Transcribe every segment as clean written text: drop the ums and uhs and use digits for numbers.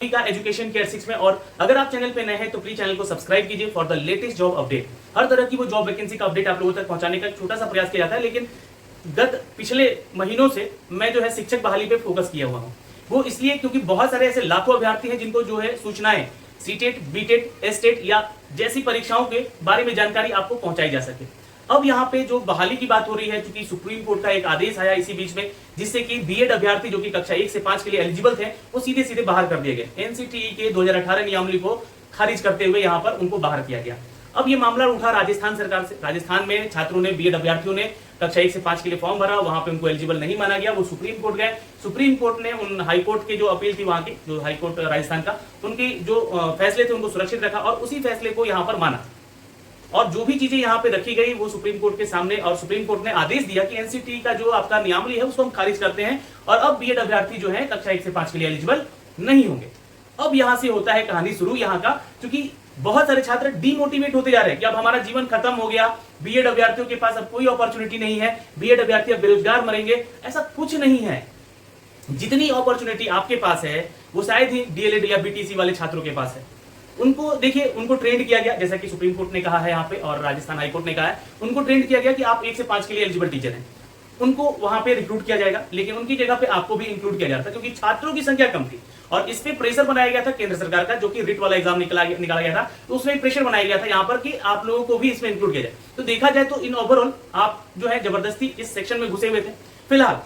का education care 6 में। और अगर आप चैनल पे नए हैं तो प्लीज चैनल को सब्सक्राइब कीजिए for the latest job update. हर तरह की वो जॉब वैकेंसी का अपडेट आप लोगों तक पहुंचाने का छोटा सा प्रयास किया जाता है, लेकिन पिछले महीनों से मैं जो है शिक्षक बहाली पे फोकस किया हुआ हूँ। वो इसलिए क्योंकि बहुत सारे ऐसे लाखों अभ्यर्थी हैं जिनको जो है सूचनाएं सीटेट, बीटेट, एस्टेट या जैसी परीक्षाओं के बारे में जानकारी आपको पहुंचाई जा सके। अब यहाँ पे जो बहाली की बात हो रही है, क्योंकि सुप्रीम कोर्ट का एक आदेश आया इसी बीच में, जिससे कि बीएड अभ्यर्थी जो कि कक्षा 1 से 5 के लिए एलिजिबल थे वो सीधे सीधे बाहर कर दिए गए। एनसीटीई के 2018 नियमावली को खारिज करते हुए यहाँ पर उनको बाहर किया गया। अब ये मामला उठा राजस्थान सरकार से। राजस्थान में छात्रों ने, बीएड अभ्यर्थियों ने कक्षा 1 से 5 के लिए फॉर्म भरा, वहां पे उनको एलिजिबल नहीं माना गया। वो सुप्रीम कोर्ट गए। सुप्रीम कोर्ट ने उन हाई कोर्ट के जो अपील थी, वहां की जो हाई कोर्ट राजस्थान का, उनके जो फैसले थे उनको सुरक्षित रखा और उसी फैसले को यहाँ पर माना। और जो भी चीजें यहाँ पे रखी गई वो सुप्रीम कोर्ट के सामने, और सुप्रीम कोर्ट ने आदेश दिया कि एनसीटी का जो आपका नियमावली है उसको हम खारिज करते हैं और अब बीएड अभ्यर्थी जो है कक्षा 1 से 5 के लिए एलिजिबल नहीं होंगे। अब यहां से होता है कहानी शुरू यहाँ का, क्योंकि बहुत सारे छात्र डीमोटिवेट होते जा रहे हैं कि अब हमारा जीवन खत्म हो गया, बीएड अभ्यर्थियों के पास अब कोई अपॉर्चुनिटी नहीं है, बीएड अभ्यर्थी अब बेरोजगार मरेंगे। ऐसा कुछ नहीं है। जितनी अपॉर्चुनिटी आपके पास है वो शायद ही डीएलएड या बीटीसी वाले छात्रों के पास है। उनको देखिए, उनको ट्रेंड किया गया, जैसा कि सुप्रीम कोर्ट ने कहा है यहाँ पे और राजस्थान हाईकोर्ट ने कहा है, उनको ट्रेंड किया गया कि आप 1 से 5 के लिए एलिजिबल टीचर हैं, उनको वहां पे रिक्रूट किया जाएगा, लेकिन उनकी जगह पे आपको भी इंक्लूड किया जाता है क्योंकि छात्रों की संख्या कम थी। और इस पे प्रेशर बनाया गया था केंद्र सरकार का, जो कि रिट वाला एग्जाम निकाला गया था, तो उसमें प्रेशर बनाया गया था यहाँ पर कि आप लोगों को भी इसमें इंक्लूड किया जाए। तो देखा जाए तो इन ओवरऑल आप जो है जबरदस्ती इस सेक्शन में घुसे हुए थे। फिलहाल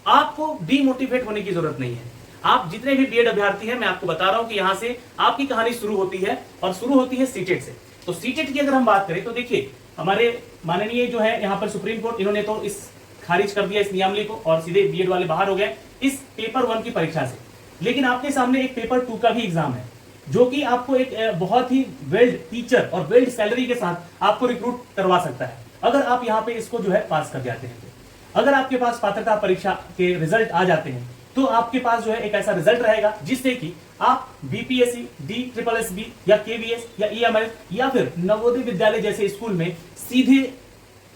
आपको डीमोटिवेट होने की जरूरत नहीं है। आप जितने भी बीएड अभ्यर्थी हैं, मैं आपको बता रहा हूं कि यहां से आपकी कहानी शुरू होती है और शुरू होती है सीटेट से। तो सीटेट की अगर हम बात करें तो देखिए, हमारे माननीय जो है यहाँ पर सुप्रीम कोर्ट, इन्होंने तो इस खारिज कर दिया इस नियमावली को और सीधे बीएड वाले बाहर हो गए इस पेपर 1 की परीक्षा से। लेकिन आपके सामने एक पेपर 2 का भी एग्जाम है, जो कि आपको एक बहुत ही वेल्ड टीचर और वेल्ड सैलरी के साथ आपको रिक्रूट करवा सकता है, अगर आप यहाँ पे इसको जो है पास कर जाते हैं। अगर आपके पास पात्रता परीक्षा के रिजल्ट आ जाते हैं तो आपके पास जो है एक ऐसा रिजल्ट रहेगा जिससे कि आप बीपीएससी, DSSB या केवीएस या ईएमएल या फिर नवोदय विद्यालय जैसे स्कूल में सीधे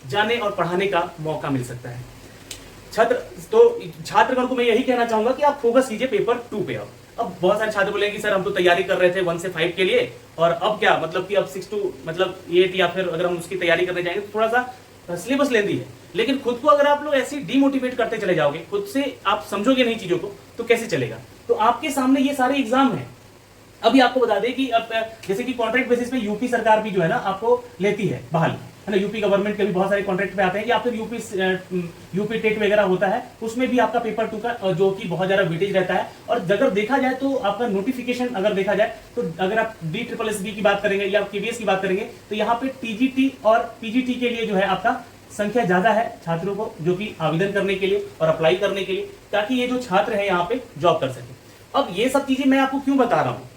जाने और पढ़ाने का मौका मिल सकता है। छात्रगण को मैं यही कहना चाहूंगा कि आप फोकस कीजिए पेपर 2 पे। अब बहुत सारे छात्र बोलेंगे सर हम तो तैयारी कर रहे थे 1 से 5 के लिए और अब क्या, मतलब कि अब 6 to मतलब 8 या फिर अगर हम उसकी तैयारी करने जाएंगे तो थोड़ा सा सिलेबस लेंदी है। लेकिन खुद को अगर आप लोग ऐसे डीमोटिवेट करते चले जाओगे, खुद से आप समझोगे नहीं चीजों को, तो कैसे चलेगा। तो आपके सामने ये सारे एग्जाम हैं। अभी आपको बता दें कि अब जैसे कि कॉन्ट्रैक्ट बेसिस पे यूपी सरकार भी जो है ना आपको लेती है बहाली, है ना। यूपी गवर्नमेंट के भी बहुत सारे कॉन्ट्रैक्ट पे आते हैं, या फिर यूपी टेट वगैरह होता है, उसमें भी आपका पेपर 2 का जो कि बहुत ज्यादा वेटेज रहता है। और अगर देखा जाए तो आपका नोटिफिकेशन अगर देखा जाए तो अगर आप DSSB की बात करेंगे या केवीएस की बात करेंगे तो यहाँ पे टीजीटी और पीजीटी के लिए जो है आपका संख्या ज्यादा है छात्रों को जो कि आवेदन करने के लिए और अप्लाई करने के लिए, ताकि ये जो छात्र है यहाँ पे जॉब कर सके। अब ये सब चीजें मैं आपको क्यों बता रहा हूँ,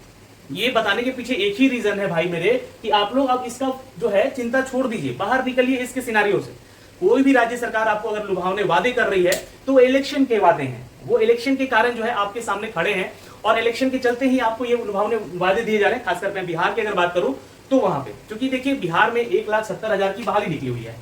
ये बताने के पीछे एक ही रीजन है भाई मेरे, कि आप लोग अब इसका जो है चिंता छोड़ दीजिए, बाहर निकलिए इसके सिनारियों से। कोई भी राज्य सरकार आपको अगर लुभावने वादे कर रही है तो इलेक्शन के वादे हैं, वो इलेक्शन के कारण जो है आपके सामने खड़े हैं और इलेक्शन के चलते ही आपको ये लुभावने वादे दिए जा रहे हैं। खासकर मैं बिहार की अगर बात करूं तो वहां पे, क्योंकि देखिए बिहार में 1,70,000 की बहाली निकली हुई है।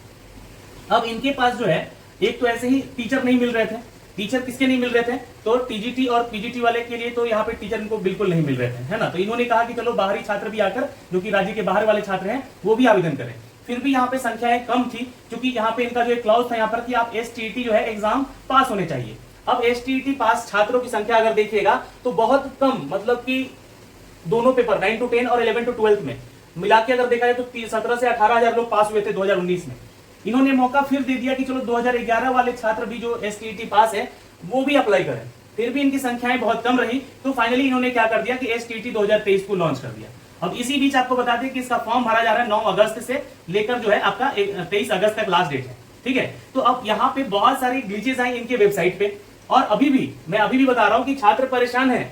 अब इनके पास जो है एक तो ऐसे ही टीचर नहीं मिल रहे थे। टीचर किसके नहीं मिल रहे थे, तो टीजीटी और पीजीटी वाले के लिए तो यहाँ पे टीचर इनको बिल्कुल नहीं मिल रहे थे, है ना। तो इन्होंने कहा कि चलो बाहरी छात्र भी आकर, जो कि राज्य के बाहर वाले छात्र हैं, वो भी आवेदन करें। फिर भी यहाँ पे संख्याएं कम थी, क्योंकि यहाँ पे इनका जो एक क्लॉज था यहाँ पर कि आप STET जो है एग्जाम पास होने चाहिए। अब STET पास छात्रों की संख्या अगर देखिएगा तो बहुत कम, मतलब कि दोनों पेपर 9 to 10 और 11 to 12 में मिला के अगर देखा जाए तो 17 से 18,000 लोग पास हुए थे 2019 में। इन्होंने मौका फिर दे दिया कि चलो 2011 वाले छात्र भी जो STET पास है वो भी अप्लाई करें। फिर भी इनकी संख्याएं बहुत कम रही, तो फाइनली इन्होंने क्या कर दिया कि STET 2023 को लॉन्च कर दिया। अब इसी बीच आपको बता दें कि इसका फॉर्म भरा जा रहा है 9 अगस्त से लेकर जो है आपका 23 अगस्त तक लास्ट डेट है, ठीक है। तो अब यहाँ पे बहुत सारी ग्लिचेस आई इनके वेबसाइट पे, और अभी भी बता रहा हूँ कि छात्र परेशान है।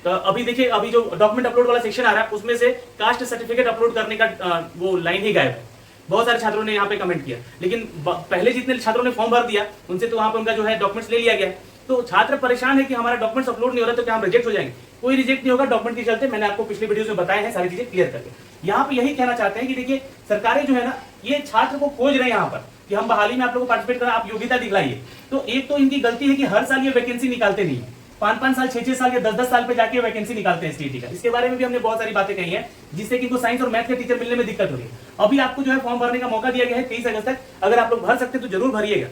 तो अभी देखिए, अभी जो डॉक्यूमेंट अपलोड वाला सेक्शन आ रहा है उसमें से कास्ट सर्टिफिकेट अपलोड करने का वो लाइन ही गायब है। बहुत सारे छात्रों ने यहाँ पे कमेंट किया, लेकिन पहले जितने छात्रों ने फॉर्म भर दिया उनसे तो वहां पे उनका जो है डॉक्यूमेंट्स ले लिया गया। तो छात्र परेशान है कि हमारा डॉक्यूमेंट्स अपलोड नहीं हो रहा, तो क्या हम रिजेक्ट हो जाएंगे। कोई रिजेक्ट नहीं होगा डॉक्यूमेंट के चलते, मैंने आपको पिछले वीडियो में बताए हैं सारी चीजें क्लियर करके। यहाँ पे यही कहना चाहते हैं कि देखिए सरकारें जो है ना ये छात्र को खोज रहे हैं यहाँ पर कि हम बहाली में आप लोगों को पार्टिसिपेट करें, आप योग्यता दिखलाइए। तो एक तो इनकी गलती है कि हर साल ये वैकेंसी निकालते नहीं है, 5-5 साल 6-6 साल या 10-10 साल पे जाके वैकेंसी निकालते हैं एसटीईटी का। इसके बारे में भी हमने बहुत सारी बातें कही हैं जिससे कि इनको साइंस और मैथ के टीचर मिलने में दिक्कत हो रही है। अभी आपको जो है फॉर्म भरने का मौका दिया गया है 23 अगस्त तक, अगर आप लोग भर सकते तो जरूर भरिएगा,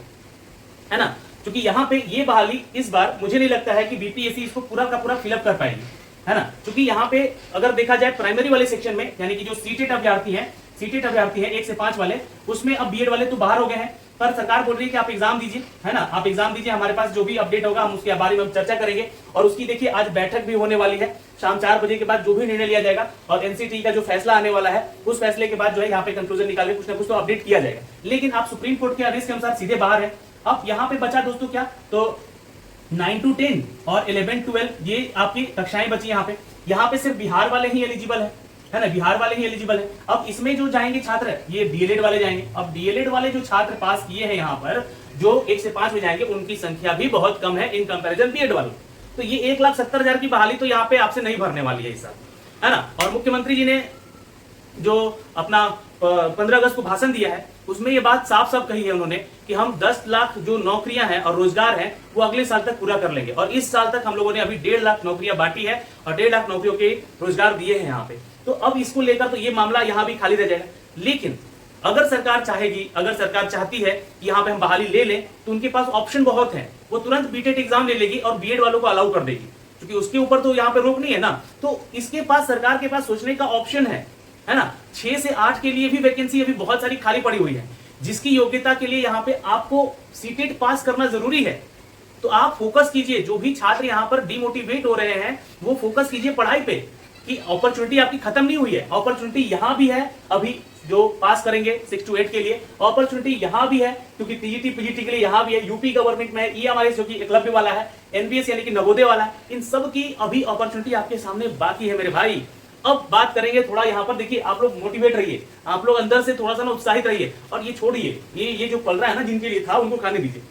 है ना। क्योंकि यहाँ पे ये बहाली इस बार मुझे नहीं लगता है कि बीपीएससी इसको पूरा का पूरा फिलअप कर पाएगी, है ना। क्योंकि यहाँ पे अगर देखा जाए प्राइमरी वाले सेक्शन में, यानी कि जो सीटेट अभ्यर्थी हैं 1 से 5 वाले, उसमें अब बीएड वाले तो बाहर हो गए हैं, पर सरकार बोल रही है कि आप एग्जाम दीजिए, है ना, आप एग्जाम दीजिए। हमारे पास जो भी अपडेट होगा हम उसके बारे में हम चर्चा करेंगे। और उसकी देखिए आज बैठक भी होने वाली है, शाम 4 बजे के बाद जो भी निर्णय लिया जाएगा और एनसीटी का जो फैसला आने वाला है उस फैसले के बाद जो है यहाँ पे कंक्लूजन निकाल के कुछ ना कुछ तो अपडेट किया जाएगा। लेकिन आप सुप्रीम कोर्ट के आदेश के अनुसार सीधे बाहर है। अब यहाँ पे बचा दोस्तों क्या, तो 9 to 10 और 11-12 ये आपकी कक्षाएं बची। यहाँ पे सिर्फ बिहार वाले ही एलिजिबल है ना, बिहार वाले ही एलिजिबल है। अब इसमें जो जाएंगे छात्र ये डीएलएड वाले जाएंगे। अब डीएलएड वाले जो छात्र पास किए हैं यहाँ पर जो 1 से 5 में जाएंगे उनकी संख्या भी बहुत कम है इन कंपैरिजन बीएड वालों। तो ये 1,70,000 की बहाली तो यहाँ पे आपसे नहीं भरने वाली है इस साल, है ना। और मुख्यमंत्री जी ने जो अपना 15 अगस्त को भाषण दिया है उसमें ये बात साफ साफ कही है उन्होंने कि हम 10 लाख जो नौकरियां हैं और रोजगार हैं वो अगले साल तक पूरा कर लेंगे। और इस साल तक हम लोगों ने अभी 1.5 लाख नौकरियां बांटी है और 1.5 लाख नौकरियों के रोजगार दिए हैं यहाँ पे। तो अब इसको लेकर तो ये मामला यहाँ भी खाली रह जाएगा। लेकिन अगर सरकार चाहेगी, अगर सरकार चाहती है कि यहाँ पे हम बहाली ले लें तो उनके पास ऑप्शन बहुत है। वो तुरंत बीटेट एग्जाम ले लेगी और बीएड वालों को अलाउ कर देगी, क्योंकि उसके ऊपर तो यहाँ पे रोक नहीं है ना। तो इसके पास सरकार के पास सोचने का ऑप्शन है ना। 6 से 8 के लिए भी वैकेंसी अभी बहुत सारी खाली पड़ी हुई है, जिसकी योग्यता के लिए यहाँ पे आपको सीटेट पास करना जरूरी है। तो आप फोकस कीजिए, जो भी छात्र यहाँ पर डिमोटिवेट हो रहे हैं वो फोकस कीजिए पढ़ाई पे, कि अपॉर्चुनिटी आपकी खत्म नहीं हुई है। अपॉर्चुनिटी यहाँ भी है, अभी जो पास करेंगे 6 to 8 के लिए अपॉर्चुनिटी यहाँ भी है, क्योंकि टीजीटी पीजीटी के लिए यहाँ भी है। यूपी गवर्नमेंट में ईएमआईएस जो कि एकलव्य वाला है, एनबीएस यानी कि नवोदय वाला है, इन सब की अभी अपॉर्चुनिटी आपके सामने बाकी है मेरे भाई। अब बात करेंगे थोड़ा यहाँ पर, देखिए आप लोग मोटिवेट रहिए, आप लोग अंदर से थोड़ा सा ना उत्साहित रहिए और ये छोड़िए ये जो पल रहा है ना जिनके लिए था उनको खाने दीजिए।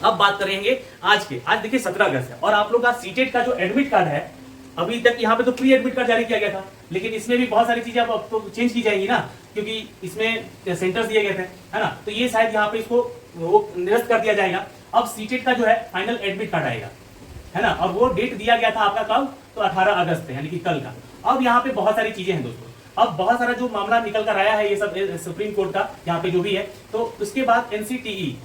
अब बात करेंगे आज देखिए 17 अगस्त है और आप लोग का सीटेट का जो एडमिट कार्ड है, अभी तक यहाँ पे तो प्री एडमिट कार्ड जारी किया गया था, लेकिन इसमें भी बहुत सारी चीजें अब तो चेंज की जाएगी ना, क्योंकि इसमें सेंटर्स दिए गए थे, है ना। तो ये शायद यहाँ पे इसको वो निरस्त कर दिया जाएगा। अब सीटेट का जो है फाइनल एडमिट कार्ड आएगा, है ना। और वो डेट दिया गया था आपका कब, तो 18 अगस्त यानी कि कल का। अब यहाँ पे बहुत सारी चीजें हैं दोस्तों, अब बहुत सारा जो मामला निकल कर आया है ये सब सुप्रीम कोर्ट का यहाँ पे जो भी है। तो उसके बाद एनसीटीई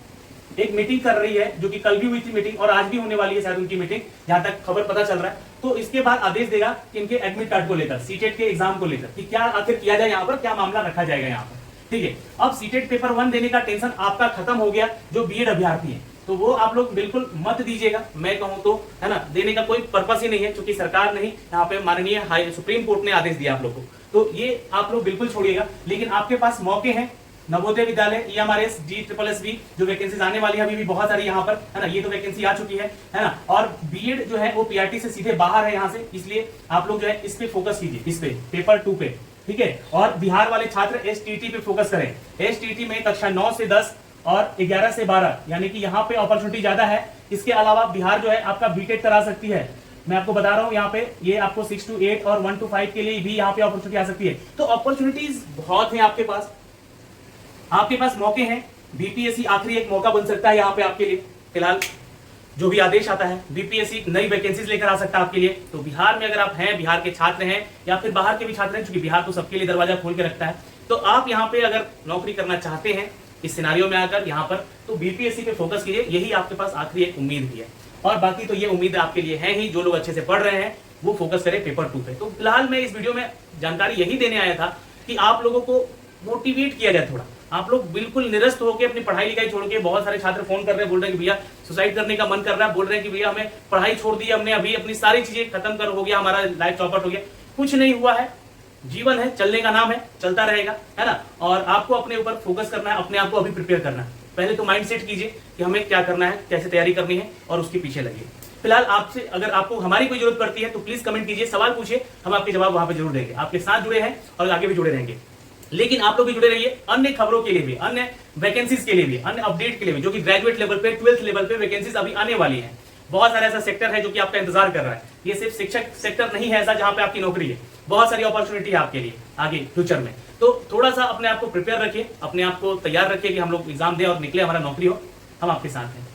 एक मीटिंग कर रही है, जो कि कल भी हुई थी मीटिंग और आज भी होने वाली है शायद उनकी मीटिंग, जहां तक खबर पता चल रहा है। तो इसके बाद आदेश देगा कि इनके एडमिट कार्ड को लेकर, सीटेट के एग्जाम को लेकर, कि क्या आखिर किया जाए, यहाँ पर क्या मामला रखा जाएगा यहाँ पर, ठीक है। अब सीटेट पेपर 1 देने का टेंशन आपका खत्म हो गया, जो बीएड अभ्यर्थी है तो वो आप लोग बिल्कुल मत दीजिएगा, मैं कहूं तो, है ना। देने का कोई पर्पस ही नहीं है, क्योंकि सरकार नहीं, यहाँ पे माननीय हाई सुप्रीम कोर्ट ने आदेश दिया आप लोग को, तो ये आप लोग बिल्कुल छोड़िएगा। लेकिन आपके पास मौके हैं, नवोदय विद्यालय, ईएमआरएस, DSSS जो वैकेंसीज आने वाली है अभी भी बहुत सारी यहाँ पर, है ना। ये तो वैकेंसी आ चुकी है ना। और बीएड जो है वो पीआरटी से सीधे बाहर है यहाँ से, इसलिए आप लोग जो है इस पे फोकस कीजिए, इस पे पेपर 2 पे, ठीक है। और बिहार वाले छात्र एसटीटी पे फोकस करें। एसटीटी में कक्षा 9 से 10 और 11 से 12 यानी कि यहाँ पे अपॉर्चुनिटी ज्यादा है। इसके अलावा बिहार जो है आपका बीटेक करा सकती है, मैं आपको बता रहा हूँ यहाँ पे, ये आपको 6 to 8 और 1 to 5 के लिए भी यहाँ पे अपॉर्चुनिटी आ सकती है। तो अपॉर्चुनिटीज बहुत है आपके पास मौके हैं। बीपीएससी आखिरी एक मौका बन सकता है यहाँ पे आपके लिए। फिलहाल जो भी आदेश आता है बीपीएससी नई वैकेंसीज लेकर आ सकता है आपके लिए। तो बिहार में अगर आप हैं, बिहार के छात्र हैं या फिर बाहर के भी छात्र हैं, क्योंकि बिहार तो सबके लिए दरवाजा खोल के रखता है, तो आप यहाँ पे अगर नौकरी करना चाहते हैं इस सिनारियो में आकर यहाँ पर, तो बीपीएससी पे फोकस कीजिए, यही आपके पास आखिरी एक उम्मीद भी है। और बाकी तो ये उम्मीद आपके लिए है ही, जो लोग अच्छे से पढ़ रहे हैं वो फोकस करें पेपर 2 पे। तो फिलहाल मैं इस वीडियो में जानकारी यही देने आया था कि आप लोगों को मोटिवेट किया जाए थोड़ा। आप लोग बिल्कुल निरस्त होकर अपनी पढ़ाई लिखाई छोड़ के, बहुत सारे छात्र फोन कर रहे हैं, बोल रहे हैं कि भैया सुसाइड करने का मन कर रहा है, बोल रहे हैं कि भैया हमें पढ़ाई छोड़ दी, हमने अभी अपनी सारी चीजें खत्म कर हो गया, हमारा लाइफ चौपट हो गया। कुछ नहीं हुआ है, जीवन है, चलने का नाम है, चलता रहेगा, है ना। और आपको अपने ऊपर फोकस करना है, अपने आप को अभी प्रिपेयर करना है। पहले तो माइंड सेट कीजिए कि हमें क्या करना है, कैसे तैयारी करनी है और उसके पीछे लगिए। फिलहाल आपसे अगर आपको हमारी कोई जरूरत पड़ती है तो प्लीज कमेंट कीजिए, सवाल पूछिए, हम आपके जवाब वहां पे जरूर देंगे। आपके साथ जुड़े हैं और आगे भी जुड़े रहेंगे। लेकिन आप लोग भी जुड़े रहिए अन्य खबरों के लिए भी, अन्य वैकेंसीज के लिए भी, अन्य अपडेट के लिए भी, जो कि ग्रेजुएट लेवल पे, 12th लेवल पे वैकेंसीज अभी आने वाली हैं। बहुत सारा ऐसा सेक्टर है जो कि आपका इंतजार कर रहा है। ये सिर्फ शिक्षक सेक्टर नहीं है ऐसा जहां पे आपकी नौकरी है, बहुत सारी अपॉर्चुनिटी है आपके लिए आगे फ्यूचर में। तो थोड़ा सा अपने आप को प्रिपेयर रखिए, अपने आप को तैयार रखिए कि हम लोग एग्जाम दें और निकले, हमारा नौकरी हो। हम आपके साथ हैं।